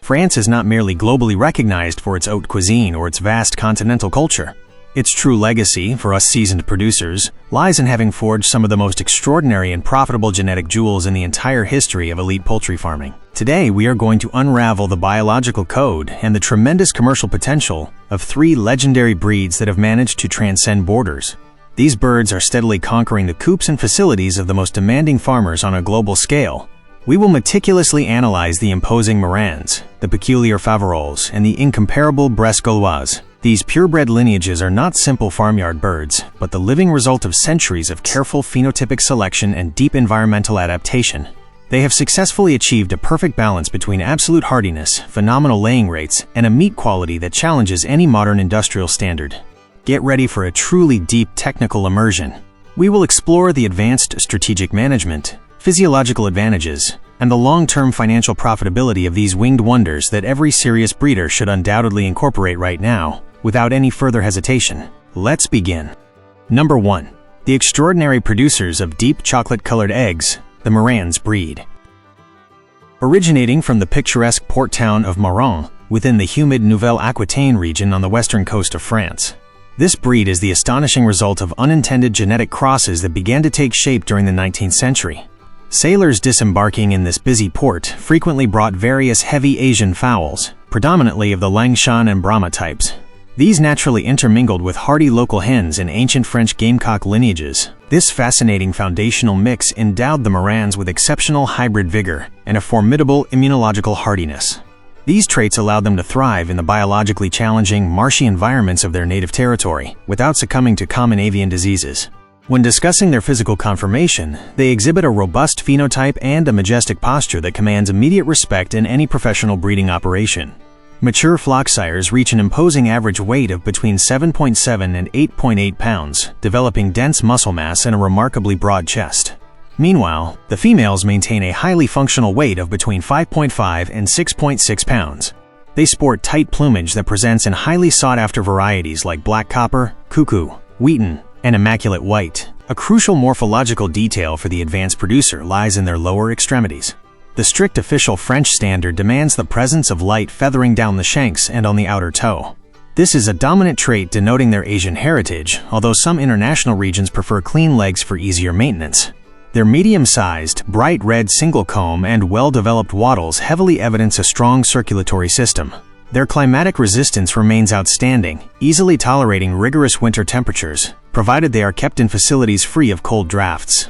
France is not merely globally recognized for its haute cuisine or its vast continental culture. Its true legacy, for us seasoned producers, lies in having forged some of the most extraordinary and profitable genetic jewels in the entire history of elite poultry farming. Today, we are going to unravel the biological code and the tremendous commercial potential of 3 legendary breeds that have managed to transcend borders. These birds are steadily conquering the coops and facilities of the most demanding farmers on a global scale. We will meticulously analyze the imposing Marans, the peculiar Faverolles, and the incomparable Bresse Gauloise. These purebred lineages are not simple farmyard birds, but the living result of centuries of careful phenotypic selection and deep environmental adaptation. They have successfully achieved a perfect balance between absolute hardiness, phenomenal laying rates, and a meat quality that challenges any modern industrial standard. Get ready for a truly deep technical immersion. We will explore the advanced strategic management, physiological advantages, and the long-term financial profitability of these winged wonders that every serious breeder should undoubtedly incorporate right now, without any further hesitation. Let's begin. Number 1. The extraordinary producers of deep chocolate-colored eggs, the Marans breed. Originating from the picturesque port town of Marans, within the humid Nouvelle-Aquitaine region on the western coast of France. This breed is the astonishing result of unintended genetic crosses that began to take shape during the 19th century. Sailors disembarking in this busy port frequently brought various heavy Asian fowls, predominantly of the Langshan and Brahma types. These naturally intermingled with hardy local hens and ancient French gamecock lineages. This fascinating foundational mix endowed the Marans with exceptional hybrid vigor and a formidable immunological hardiness. These traits allowed them to thrive in the biologically challenging, marshy environments of their native territory without succumbing to common avian diseases. When discussing their physical conformation, they exhibit a robust phenotype and a majestic posture that commands immediate respect in any professional breeding operation. Mature flock sires reach an imposing average weight of between 7.7 and 8.8 pounds, developing dense muscle mass and a remarkably broad chest. Meanwhile, the females maintain a highly functional weight of between 5.5 and 6.6 pounds. They sport tight plumage that presents in highly sought-after varieties like black copper, cuckoo, wheaten, and immaculate white. A crucial morphological detail for the advanced producer lies in their lower extremities. The strict official French standard demands the presence of light feathering down the shanks and on the outer toe. This is a dominant trait denoting their Asian heritage, although some international regions prefer clean legs for easier maintenance. Their medium-sized, bright red single comb and well-developed wattles heavily evidence a strong circulatory system. Their climatic resistance remains outstanding, easily tolerating rigorous winter temperatures, provided they are kept in facilities free of cold drafts.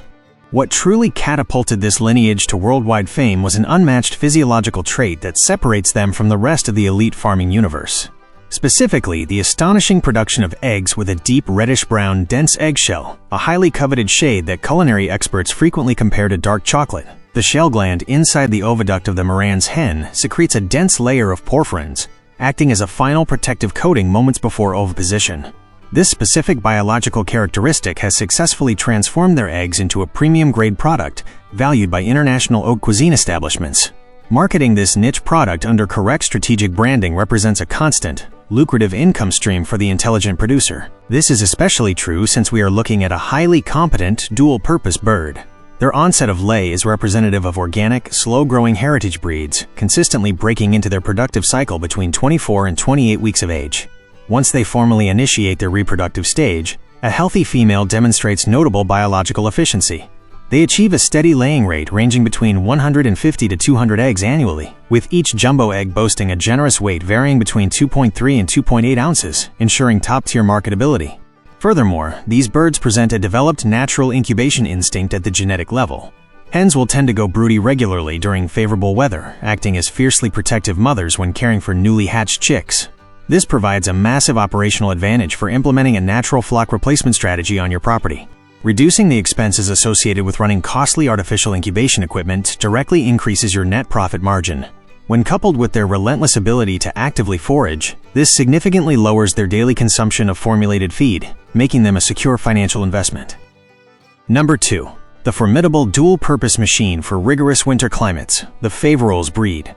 What truly catapulted this lineage to worldwide fame was an unmatched physiological trait that separates them from the rest of the elite farming universe. Specifically, the astonishing production of eggs with a deep reddish-brown, dense eggshell, a highly coveted shade that culinary experts frequently compare to dark chocolate. The shell gland inside the oviduct of the Marans hen secretes a dense layer of porphyrins, acting as a final protective coating moments before oviposition. This specific biological characteristic has successfully transformed their eggs into a premium-grade product valued by international haute cuisine establishments. Marketing this niche product under correct strategic branding represents a constant, lucrative income stream for the intelligent producer. This is especially true since we are looking at a highly competent, dual-purpose bird. Their onset of lay is representative of organic, slow-growing heritage breeds, consistently breaking into their productive cycle between 24 and 28 weeks of age. Once they formally initiate their reproductive stage, a healthy female demonstrates notable biological efficiency. They achieve a steady laying rate ranging between 150 to 200 eggs annually, with each jumbo egg boasting a generous weight varying between 2.3 and 2.8 ounces, ensuring top-tier marketability. Furthermore, these birds present a developed natural incubation instinct at the genetic level. Hens will tend to go broody regularly during favorable weather, acting as fiercely protective mothers when caring for newly hatched chicks. This provides a massive operational advantage for implementing a natural flock replacement strategy on your property. Reducing the expenses associated with running costly artificial incubation equipment directly increases your net profit margin. When coupled with their relentless ability to actively forage, this significantly lowers their daily consumption of formulated feed, making them a secure financial investment. Number 2. The formidable dual-purpose machine for rigorous winter climates, the Faverolles breed.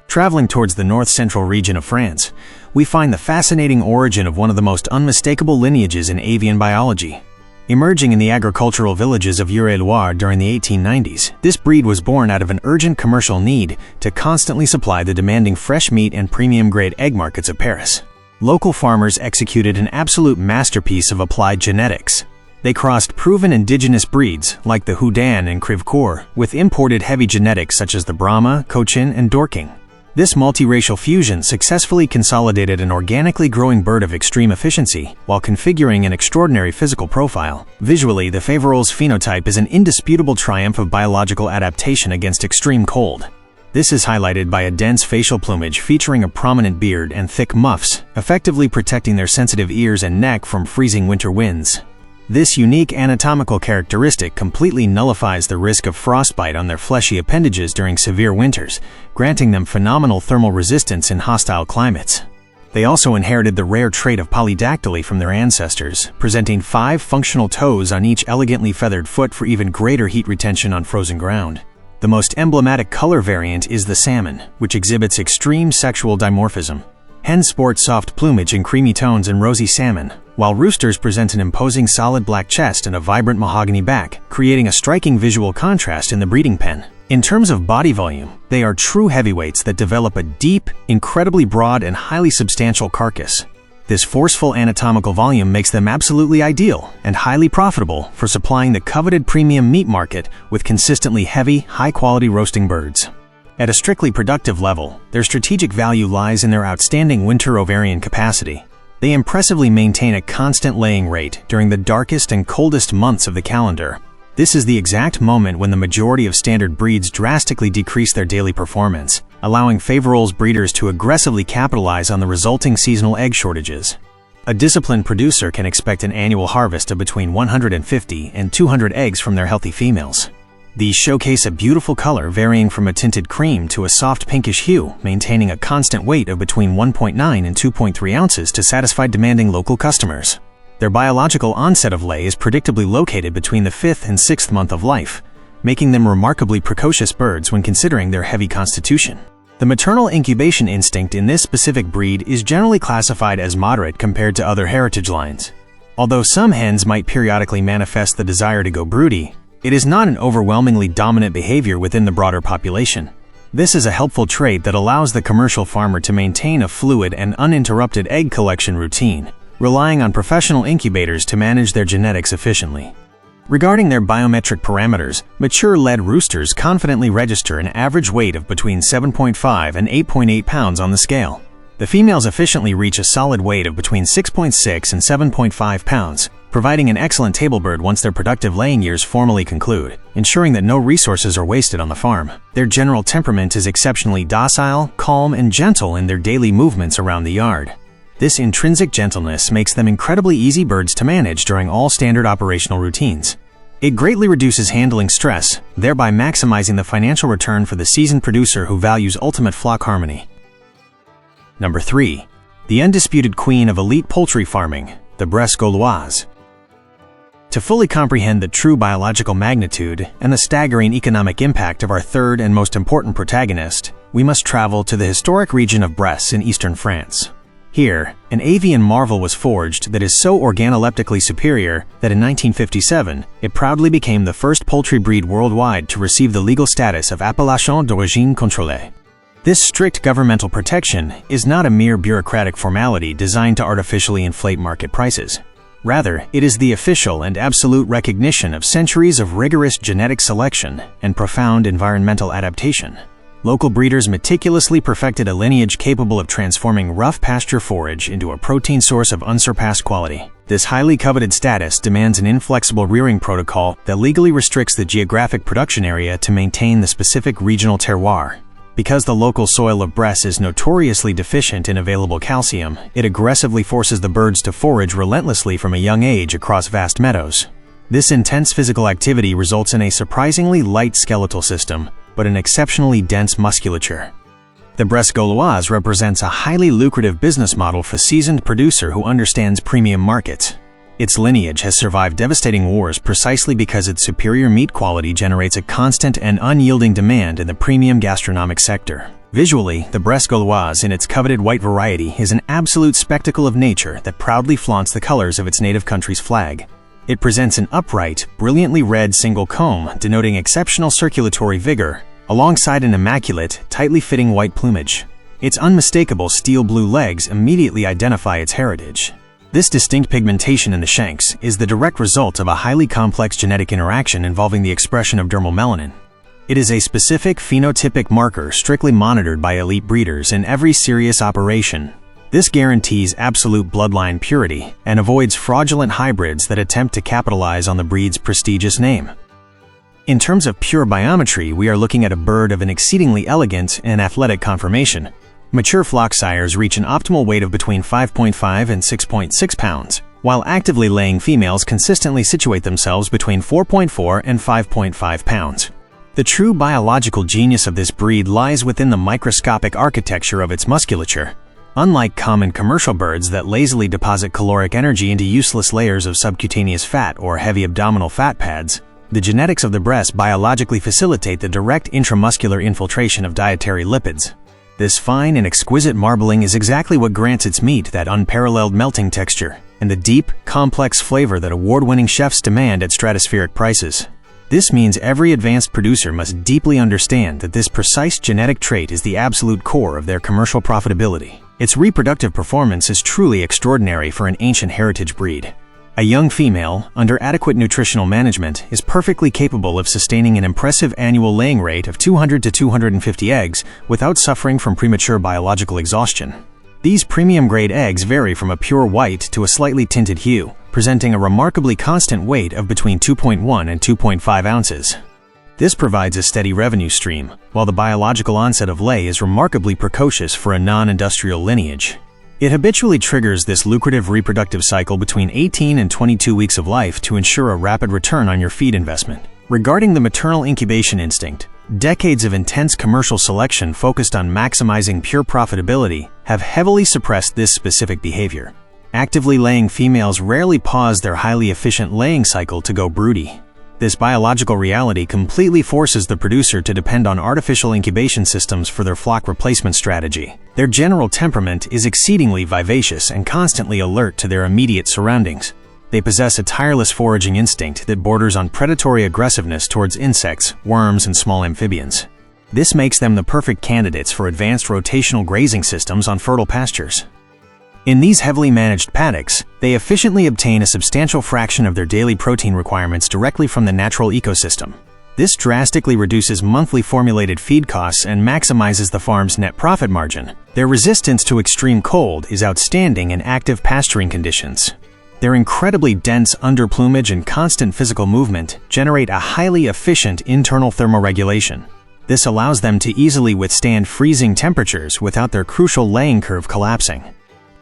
Traveling towards the north-central region of France, we find the fascinating origin of one of the most unmistakable lineages in avian biology. Emerging in the agricultural villages of Eure-et-Loir during the 1890s, this breed was born out of an urgent commercial need to constantly supply the demanding fresh meat and premium-grade egg markets of Paris. Local farmers executed an absolute masterpiece of applied genetics. They crossed proven indigenous breeds, like the Houdan and Crèvecoeur, with imported heavy genetics such as the Brahma, Cochin, and Dorking. This multiracial fusion successfully consolidated an organically growing bird of extreme efficiency while configuring an extraordinary physical profile. Visually, the Faverolles phenotype is an indisputable triumph of biological adaptation against extreme cold. This is highlighted by a dense facial plumage featuring a prominent beard and thick muffs, effectively protecting their sensitive ears and neck from freezing winter winds. This unique anatomical characteristic completely nullifies the risk of frostbite on their fleshy appendages during severe winters, granting them phenomenal thermal resistance in hostile climates. They also inherited the rare trait of polydactyly from their ancestors, presenting 5 functional toes on each elegantly feathered foot for even greater heat retention on frozen ground. The most emblematic color variant is the salmon, which exhibits extreme sexual dimorphism. Hens sport soft plumage in creamy tones and rosy salmon, while roosters present an imposing solid black chest and a vibrant mahogany back, creating a striking visual contrast in the breeding pen. In terms of body volume, they are true heavyweights that develop a deep, incredibly broad, and highly substantial carcass. This forceful anatomical volume makes them absolutely ideal and highly profitable for supplying the coveted premium meat market with consistently heavy, high-quality roasting birds. At a strictly productive level, their strategic value lies in their outstanding winter ovarian capacity. They impressively maintain a constant laying rate during the darkest and coldest months of the calendar. This is the exact moment when the majority of standard breeds drastically decrease their daily performance, allowing Faverolles breeders to aggressively capitalize on the resulting seasonal egg shortages. A disciplined producer can expect an annual harvest of between 150 and 200 eggs from their healthy females. These showcase a beautiful color varying from a tinted cream to a soft pinkish hue, maintaining a constant weight of between 1.9 and 2.3 ounces to satisfy demanding local customers. Their biological onset of lay is predictably located between the 5th and 6th month of life, making them remarkably precocious birds when considering their heavy constitution. The maternal incubation instinct in this specific breed is generally classified as moderate compared to other heritage lines. Although some hens might periodically manifest the desire to go broody, it is not an overwhelmingly dominant behavior within the broader population. This is a helpful trait that allows the commercial farmer to maintain a fluid and uninterrupted egg collection routine, relying on professional incubators to manage their genetics efficiently. Regarding their biometric parameters, mature lead roosters confidently register an average weight of between 7.5 and 8.8 pounds on the scale. The females efficiently reach a solid weight of between 6.6 and 7.5 pounds, providing an excellent table bird once their productive laying years formally conclude, ensuring that no resources are wasted on the farm. Their general temperament is exceptionally docile, calm, and gentle in their daily movements around the yard. This intrinsic gentleness makes them incredibly easy birds to manage during all standard operational routines. It greatly reduces handling stress, thereby maximizing the financial return for the seasoned producer who values ultimate flock harmony. Number 3. The undisputed queen of elite poultry farming, the Bresse Gauloise. To fully comprehend the true biological magnitude and the staggering economic impact of our third and most important protagonist, we must travel to the historic region of Bresse in eastern France. Here, an avian marvel was forged that is so organoleptically superior that in 1957, it proudly became the first poultry breed worldwide to receive the legal status of Appellation d'origine contrôlée. This strict governmental protection is not a mere bureaucratic formality designed to artificially inflate market prices. Rather, it is the official and absolute recognition of centuries of rigorous genetic selection and profound environmental adaptation. Local breeders meticulously perfected a lineage capable of transforming rough pasture forage into a protein source of unsurpassed quality. This highly coveted status demands an inflexible rearing protocol that legally restricts the geographic production area to maintain the specific regional terroir. Because the local soil of Bresse is notoriously deficient in available calcium, it aggressively forces the birds to forage relentlessly from a young age across vast meadows. This intense physical activity results in a surprisingly light skeletal system, but an exceptionally dense musculature. The Bresse Gauloise represents a highly lucrative business model for a seasoned producer who understands premium markets. Its lineage has survived devastating wars precisely because its superior meat quality generates a constant and unyielding demand in the premium gastronomic sector. Visually, the Bresse Gauloise in its coveted white variety is an absolute spectacle of nature that proudly flaunts the colors of its native country's flag. It presents an upright, brilliantly red single comb denoting exceptional circulatory vigor, alongside an immaculate, tightly fitting white plumage. Its unmistakable steel blue legs immediately identify its heritage. This distinct pigmentation in the shanks is the direct result of a highly complex genetic interaction involving the expression of dermal melanin. It is a specific phenotypic marker strictly monitored by elite breeders in every serious operation. This guarantees absolute bloodline purity and avoids fraudulent hybrids that attempt to capitalize on the breed's prestigious name. In terms of pure biometry, we are looking at a bird of an exceedingly elegant and athletic conformation. Mature flock sires reach an optimal weight of between 5.5 and 6.6 pounds, while actively laying females consistently situate themselves between 4.4 and 5.5 pounds. The true biological genius of this breed lies within the microscopic architecture of its musculature. Unlike common commercial birds that lazily deposit caloric energy into useless layers of subcutaneous fat or heavy abdominal fat pads, the genetics of the Bresse biologically facilitate the direct intramuscular infiltration of dietary lipids. This fine and exquisite marbling is exactly what grants its meat that unparalleled melting texture and the deep, complex flavor that award-winning chefs demand at stratospheric prices. This means every advanced producer must deeply understand that this precise genetic trait is the absolute core of their commercial profitability. Its reproductive performance is truly extraordinary for an ancient heritage breed. A young female, under adequate nutritional management, is perfectly capable of sustaining an impressive annual laying rate of 200 to 250 eggs without suffering from premature biological exhaustion. These premium-grade eggs vary from a pure white to a slightly tinted hue, presenting a remarkably constant weight of between 2.1 and 2.5 ounces. This provides a steady revenue stream, while the biological onset of lay is remarkably precocious for a non-industrial lineage. It habitually triggers this lucrative reproductive cycle between 18 and 22 weeks of life to ensure a rapid return on your feed investment. Regarding the maternal incubation instinct, decades of intense commercial selection focused on maximizing pure profitability have heavily suppressed this specific behavior. Actively laying females rarely pause their highly efficient laying cycle to go broody. This biological reality completely forces the producer to depend on artificial incubation systems for their flock replacement strategy. Their general temperament is exceedingly vivacious and constantly alert to their immediate surroundings. They possess a tireless foraging instinct that borders on predatory aggressiveness towards insects, worms, and small amphibians. This makes them the perfect candidates for advanced rotational grazing systems on fertile pastures. In these heavily managed paddocks, they efficiently obtain a substantial fraction of their daily protein requirements directly from the natural ecosystem. This drastically reduces monthly formulated feed costs and maximizes the farm's net profit margin. Their resistance to extreme cold is outstanding in active pasturing conditions. Their incredibly dense underplumage and constant physical movement generate a highly efficient internal thermoregulation. This allows them to easily withstand freezing temperatures without their crucial laying curve collapsing.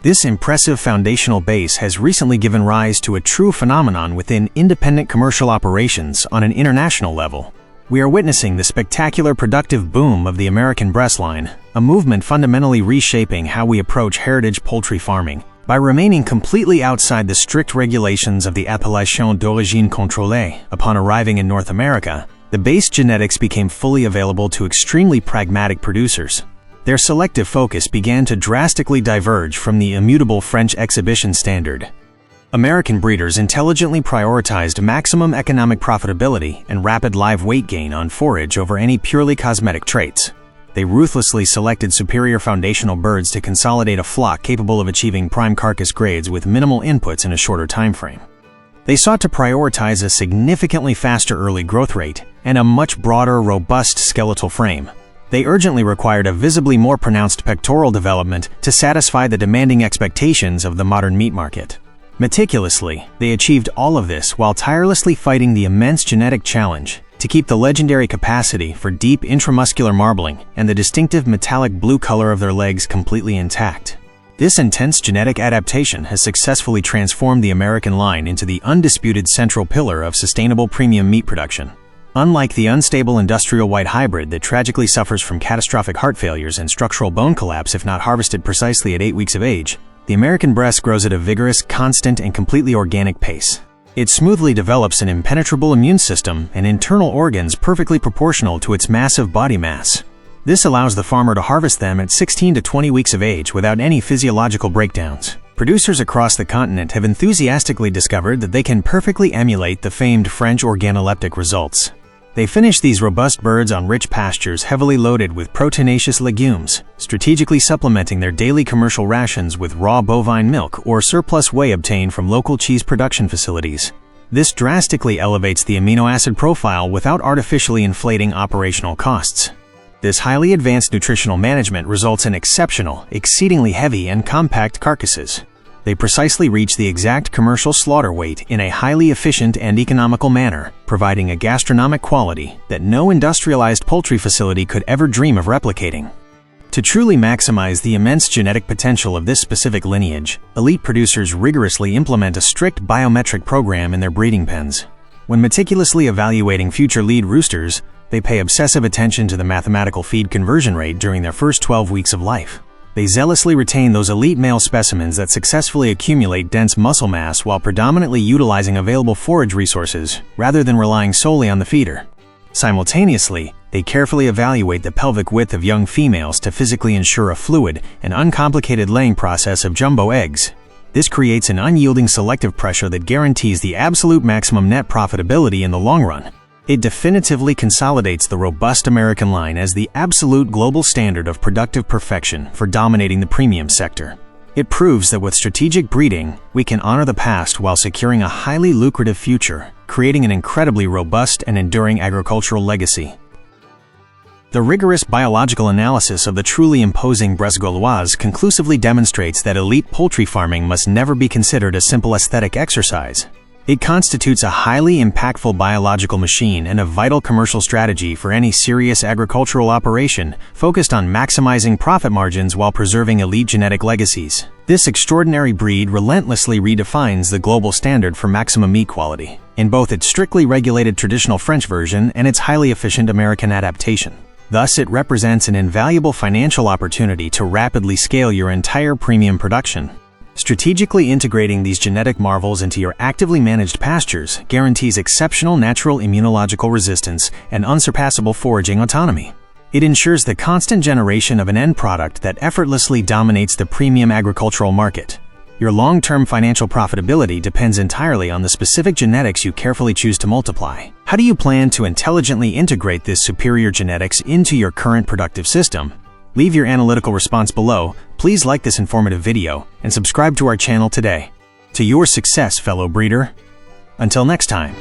This impressive foundational base has recently given rise to a true phenomenon within independent commercial operations on an international level. We are witnessing the spectacular productive boom of the American Bresse line, a movement fundamentally reshaping how we approach heritage poultry farming. By remaining completely outside the strict regulations of the appellation d'origine contrôlée upon arriving in North America, the base genetics became fully available to extremely pragmatic producers. Their selective focus began to drastically diverge from the immutable French exhibition standard. American breeders intelligently prioritized maximum economic profitability and rapid live weight gain on forage over any purely cosmetic traits. They ruthlessly selected superior foundational birds to consolidate a flock capable of achieving prime carcass grades with minimal inputs in a shorter time frame. They sought to prioritize a significantly faster early growth rate and a much broader, robust skeletal frame. They urgently required a visibly more pronounced pectoral development to satisfy the demanding expectations of the modern meat market. Meticulously, they achieved all of this while tirelessly fighting the immense genetic challenge to keep the legendary capacity for deep intramuscular marbling and the distinctive metallic blue color of their legs completely intact. This intense genetic adaptation has successfully transformed the American line into the undisputed central pillar of sustainable premium meat production. Unlike the unstable industrial white hybrid that tragically suffers from catastrophic heart failures and structural bone collapse if not harvested precisely at 8 weeks of age, the American Bresse grows at a vigorous, constant, and completely organic pace. It smoothly develops an impenetrable immune system and internal organs perfectly proportional to its massive body mass. This allows the farmer to harvest them at 16 to 20 weeks of age without any physiological breakdowns. Producers across the continent have enthusiastically discovered that they can perfectly emulate the famed French organoleptic results. They finish these robust birds on rich pastures heavily loaded with proteinaceous legumes, strategically supplementing their daily commercial rations with raw bovine milk or surplus whey obtained from local cheese production facilities. This drastically elevates the amino acid profile without artificially inflating operational costs. This highly advanced nutritional management results in exceptional, exceedingly heavy and compact carcasses. They precisely reach the exact commercial slaughter weight in a highly efficient and economical manner, providing a gastronomic quality that no industrialized poultry facility could ever dream of replicating. To truly maximize the immense genetic potential of this specific lineage, elite producers rigorously implement a strict biometric program in their breeding pens. When meticulously evaluating future lead roosters, they pay obsessive attention to the mathematical feed conversion rate during their first 12 weeks of life. They zealously retain those elite male specimens that successfully accumulate dense muscle mass while predominantly utilizing available forage resources, rather than relying solely on the feeder. Simultaneously, they carefully evaluate the pelvic width of young females to physically ensure a fluid and uncomplicated laying process of jumbo eggs. This creates an unyielding selective pressure that guarantees the absolute maximum net profitability in the long run. It definitively consolidates the robust American line as the absolute global standard of productive perfection for dominating the premium sector. It proves that with strategic breeding, we can honor the past while securing a highly lucrative future, creating an incredibly robust and enduring agricultural legacy. The rigorous biological analysis of the truly imposing Bresse Gauloise conclusively demonstrates that elite poultry farming must never be considered a simple aesthetic exercise. It constitutes a highly impactful biological machine and a vital commercial strategy for any serious agricultural operation focused on maximizing profit margins while preserving elite genetic legacies. This extraordinary breed relentlessly redefines the global standard for maximum meat quality, in both its strictly regulated traditional French version and its highly efficient American adaptation. Thus, it represents an invaluable financial opportunity to rapidly scale your entire premium production. Strategically integrating these genetic marvels into your actively managed pastures guarantees exceptional natural immunological resistance and unsurpassable foraging autonomy. It ensures the constant generation of an end product that effortlessly dominates the premium agricultural market. Your long-term financial profitability depends entirely on the specific genetics you carefully choose to multiply. How do you plan to intelligently integrate this superior genetics into your current productive system? Leave your analytical response below. Please like this informative video and subscribe to our channel today. To your success, fellow breeder. Until next time.